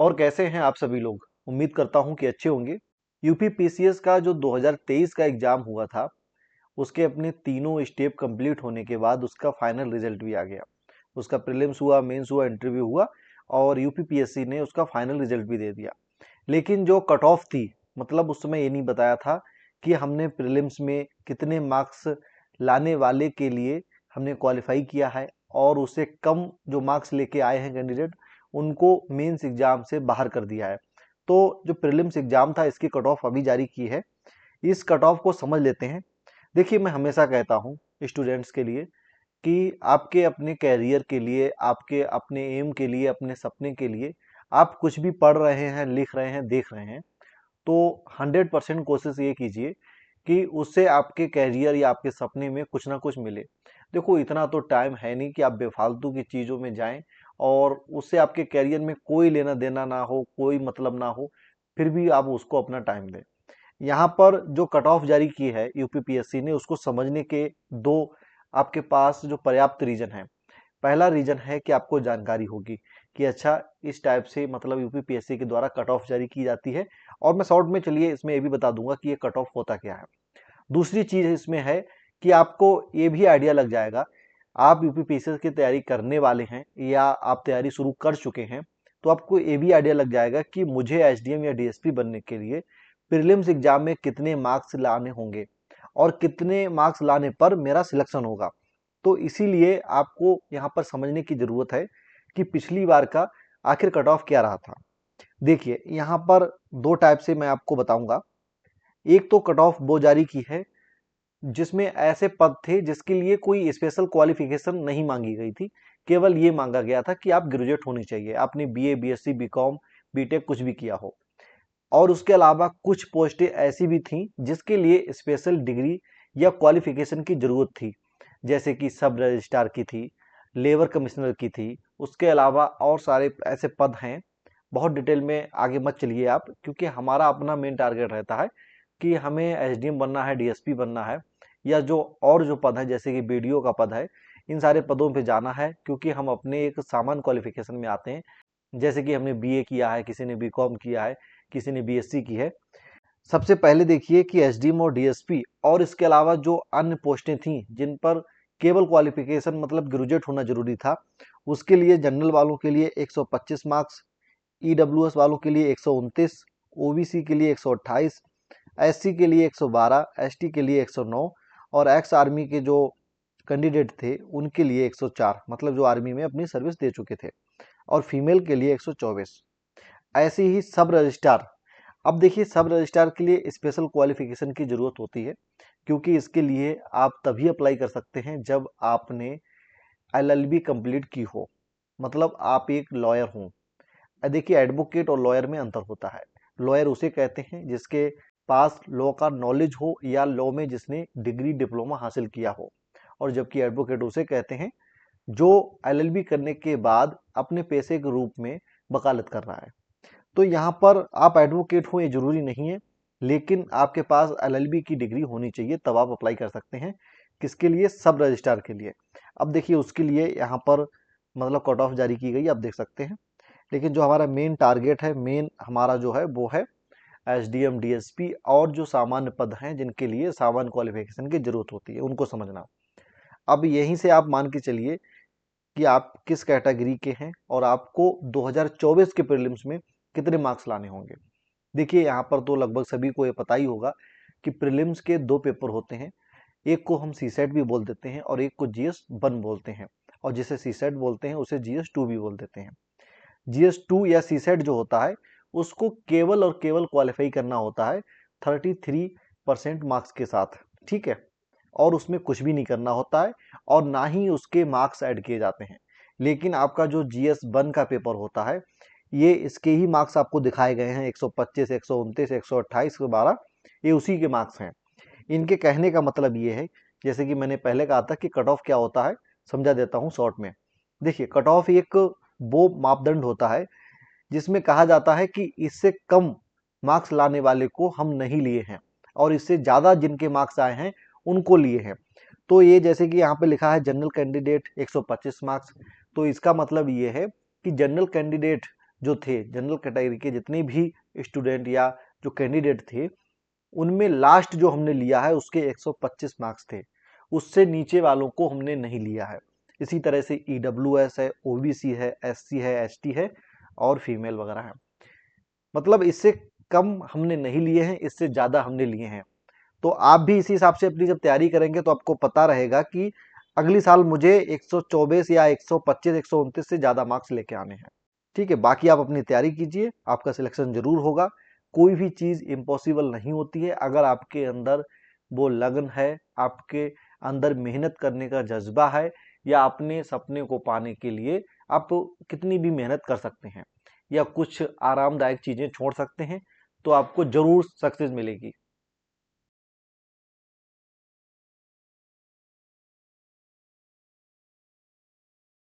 और कैसे हैं आप सभी लोग। उम्मीद करता हूं कि अच्छे होंगे। यूपी पीसीएस का जो 2023 का एग्जाम हुआ था, उसके अपने तीनों स्टेप कंप्लीट होने के बाद उसका फाइनल रिजल्ट भी आ गया। उसका प्रीलिम्स हुआ, मेंस हुआ, इंटरव्यू हुआ और यूपी पीएससी ने उसका फाइनल रिजल्ट भी दे दिया। लेकिन जो कट ऑफ थी, मतलब उस समय ये नहीं बताया था कि हमने प्रीलिम्स में कितने मार्क्स लाने वाले के लिए हमने क्वालिफाई किया है, और उससे कम जो मार्क्स लेके आए हैं कैंडिडेट, उनको मेंस एग्जाम से बाहर कर दिया है। तो जो प्रीलिम्स एग्जाम था, इसकी कट ऑफ अभी जारी की है। इस कट ऑफ को समझ लेते हैं। देखिए, मैं हमेशा कहता हूँ स्टूडेंट्स के लिए कि आपके अपने कैरियर के लिए, आपके अपने एम के लिए, अपने सपने के लिए आप कुछ भी पढ़ रहे हैं, लिख रहे हैं, देख रहे हैं, तो 100% कोशिश ये कीजिए कि उससे आपके कैरियर या आपके सपने में कुछ ना कुछ मिले। देखो, इतना तो टाइम है नहीं कि आप बेफालतू की चीज़ों में जाएं और उससे आपके कैरियर में कोई लेना देना ना हो, कोई मतलब ना हो, फिर भी आप उसको अपना टाइम दें। यहाँ पर जो कट ऑफ जारी की है यूपीपीएससी ने, उसको समझने के दो आपके पास जो पर्याप्त रीजन है। पहला रीजन है कि आपको जानकारी होगी कि अच्छा, इस टाइप से मतलब यूपीपीएससी के द्वारा कट ऑफ जारी की जाती है। और मैं शॉर्ट में चलिए इसमें ये भी बता दूंगा कि ये कट ऑफ होता क्या है। दूसरी चीज इसमें है कि आपको ये भी आइडिया लग जाएगा, आप यूपीपीएससी की तैयारी करने वाले हैं या आप तैयारी शुरू कर चुके हैं, तो आपको ये भी आइडिया लग जाएगा कि मुझे एसडीएम या डीएसपी बनने के लिए प्रीलिम्स एग्जाम में कितने मार्क्स लाने होंगे और कितने मार्क्स लाने पर मेरा सिलेक्शन होगा। तो इसीलिए आपको यहाँ पर समझने की जरूरत है कि पिछली बार का आखिर कट ऑफ क्या रहा था। देखिए, यहाँ पर दो टाइप से मैं आपको बताऊंगा। एक तो कट ऑफ वो जारी की है जिसमें ऐसे पद थे जिसके लिए कोई स्पेशल क्वालिफिकेशन नहीं मांगी गई थी। केवल ये मांगा गया था कि आप ग्रेजुएट होनी चाहिए, आपने बीए, बीएससी, बीकॉम, बीटेक कुछ भी किया हो। और उसके अलावा कुछ पोस्टें ऐसी भी थीं जिसके लिए स्पेशल डिग्री या क्वालिफिकेशन की जरूरत थी, जैसे कि सब रजिस्ट्रार की थी, लेबर कमिश्नर की थी। उसके अलावा और सारे ऐसे पद हैं। बहुत डिटेल में आगे मत चलिए आप, क्योंकि हमारा अपना मेन टारगेट रहता है कि हमें एसडीएम बनना है, डीएसपी बनना है, या जो पद है जैसे कि बीडीओ का पद है, इन सारे पदों पे जाना है, क्योंकि हम अपने एक सामान्य क्वालिफिकेशन में आते हैं। जैसे कि हमने बीए किया है, किसी ने बीकॉम किया है, किसी ने बीएससी की है। सबसे पहले देखिए कि एसडीएम और डीएसपी और इसके अलावा जो अन्य पोस्टें थीं जिन पर केवल क्वालिफिकेशन मतलब ग्रेजुएट होना जरूरी था, उसके लिए जनरल वालों के लिए 125 मार्क्स, ईडब्ल्यूएस वालों के लिए 129, ओबीसी के लिए 128, एससी के लिए 112, एसटी के लिए 109 और एक्स आर्मी के जो कैंडिडेट थे उनके लिए 104, मतलब जो आर्मी में अपनी सर्विस दे चुके थे, और फीमेल के लिए 124। ऐसे ही सब रजिस्ट्रार। अब देखिए, सब रजिस्ट्रार के लिए स्पेशल क्वालिफिकेशन की जरूरत होती है, क्योंकि इसके लिए आप तभी अप्लाई कर सकते हैं जब आपने एलएलबी कंप्लीट की हो, मतलब आप एक लॉयर हों। देखिए, एडवोकेट और लॉयर में अंतर होता है। लॉयर उसे कहते हैं जिसके पास लॉ का नॉलेज हो या लॉ में जिसने डिग्री डिप्लोमा हासिल किया हो, और जबकि एडवोकेट उसे कहते हैं जो एलएलबी करने के बाद अपने पैसे के रूप में वकालत कर रहा है। तो यहाँ पर आप एडवोकेट हो ये जरूरी नहीं है, लेकिन आपके पास एलएलबी की डिग्री होनी चाहिए, तब आप अप्लाई कर सकते हैं। किसके लिए? सब रजिस्ट्रार के लिए। अब देखिए, उसके लिए यहाँ पर मतलब कट ऑफ जारी की गई, आप देख सकते हैं। लेकिन जो हमारा मेन टारगेट है, मेन हमारा जो है वो है एसडीएम, डीएसपी और जो सामान्य पद हैं जिनके लिए सामान्य क्वालिफिकेशन की जरूरत होती है, उनको समझना। अब यहीं से आप मान के चलिए कि आप किस कैटेगरी के हैं और आपको 2024 के प्रीलिम्स में कितने मार्क्स लाने होंगे। देखिए, यहाँ पर तो लगभग सभी को ये पता ही होगा कि प्रीलिम्स के दो पेपर होते हैं। एक को हम सीसेट भी बोल देते हैं और एक को जीएस 1 बोलते हैं, और जिसे सीसेट बोलते हैं उसे जीएस 2 भी बोल देते हैं। जीएस 2 या सीसेट जो होता है, उसको केवल और केवल क्वालिफाई करना होता है 33% मार्क्स के साथ, ठीक है। और उसमें कुछ भी नहीं करना होता है और ना ही उसके मार्क्स ऐड किए जाते हैं। लेकिन आपका जो जीएस 1 का पेपर होता है, ये इसके ही मार्क्स आपको दिखाए गए हैं, 125, 129, 128 के 12, ये उसी के मार्क्स हैं। इनके कहने का मतलब ये है, जैसे कि मैंने पहले कहा था कि कट ऑफ क्या होता है, समझा देता हूँ शॉर्ट में। देखिए, कट ऑफ एक वो मापदंड होता है जिसमें कहा जाता है कि इससे कम मार्क्स लाने वाले को हम नहीं लिए हैं, और इससे ज्यादा जिनके मार्क्स आए हैं उनको लिए हैं। तो ये जैसे कि यहाँ पे लिखा है जनरल कैंडिडेट 125 मार्क्स, तो इसका मतलब ये है कि जनरल कैंडिडेट जो थे जनरल कैटेगरी के जितने भी स्टूडेंट या जो कैंडिडेट थे, उनमें लास्ट जो हमने लिया है उसके 125 मार्क्स थे, उससे नीचे वालों को हमने नहीं लिया है। इसी तरह से ईडब्ल्यूएस है, ओबीसी है, एससी है, एसटी है और फीमेल वगैरह है। मतलब इससे कम हमने नहीं लिए हैं, इससे ज्यादा हमने लिए हैं। तो आप भी इसी हिसाब से अपनी जब तैयारी करेंगे तो आपको पता रहेगा कि अगली साल मुझे 124 या 125 129 से ज्यादा मार्क्स लेके आने हैं। ठीक है, बाकी आप अपनी तैयारी कीजिए, आपका सिलेक्शन जरूर होगा। कोई भी चीज इम्पॉसिबल नहीं होती है, अगर आपके अंदर वो लगन है, आपके अंदर मेहनत करने का जज्बा है, या अपने सपने को पाने के लिए आप कितनी भी मेहनत कर सकते हैं या कुछ आरामदायक चीजें छोड़ सकते हैं, तो आपको जरूर सक्सेस मिलेगी।